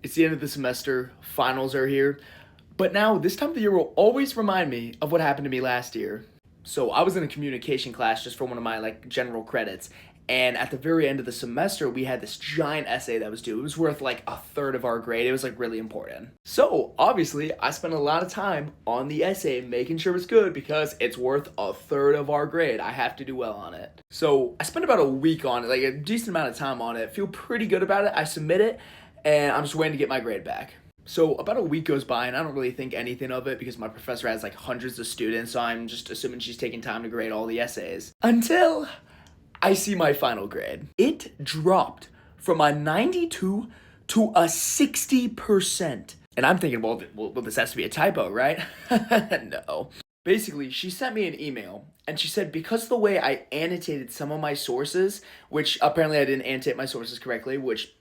It's the end of the semester, finals are here, but now this time of the year will always remind me of what happened to me last year. So I was in a communication class just for one of my general credits, and at the very end of the semester, we had this giant essay that was due. It was worth like a third of our grade. It was like really important. So obviously, I spent a lot of time on the essay making sure it's good because it's worth a third of our grade. I have to do well on it. So I spent about a week on it, like a decent amount of time on it. Feel pretty good about it. I submit it, and I'm just waiting to get my grade back. So about a week goes by and I don't really think anything of it because my professor has like hundreds of students, so I'm just assuming she's taking time to grade all the essays. Until I see my final grade. It dropped from a 92 to a 60%. And I'm thinking, well, this has to be a typo, right? No. Basically, she sent me an email and she said because of the way I annotated some of my sources, which apparently I didn't annotate my sources correctly, which,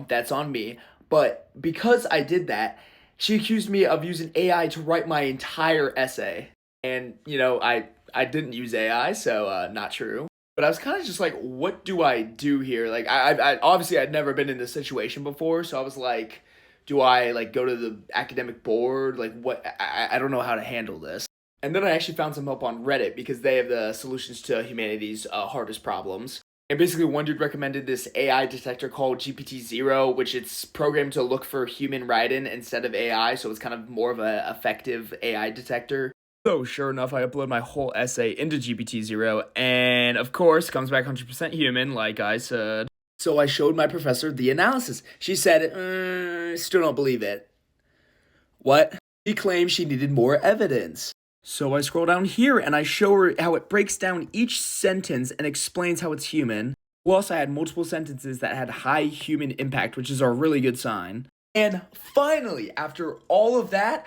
that's on me. But because I did that, she accused me of using AI to write my entire essay. And, I didn't use AI, so not true. But I was kind of just like, what do I do here? Like, I obviously I'd never been in this situation before, so I was like, do I like go to the academic board? Like, what? I don't know how to handle this. And then I actually found some help on Reddit because they have the solutions to humanity's hardest problems. And basically, one dude recommended this AI detector called GPT-0, which it's programmed to look for human writing instead of AI, so it's kind of more of a effective AI detector. So sure enough, I upload my whole essay into GPT-0, and of course, comes back 100% human, like I said. So I showed my professor the analysis. She said, still don't believe it. What? She claimed she needed more evidence. So I scroll down here and I show her how it breaks down each sentence and explains how it's human. Plus, I had multiple sentences that had high human impact, which is a really good sign. And finally, after all of that,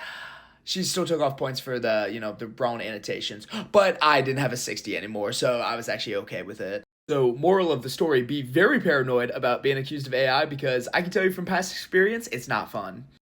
she still took off points for the wrong annotations. But I didn't have a 60 anymore, so I was actually okay with it. So, moral of the story, be very paranoid about being accused of AI because I can tell you from past experience, it's not fun.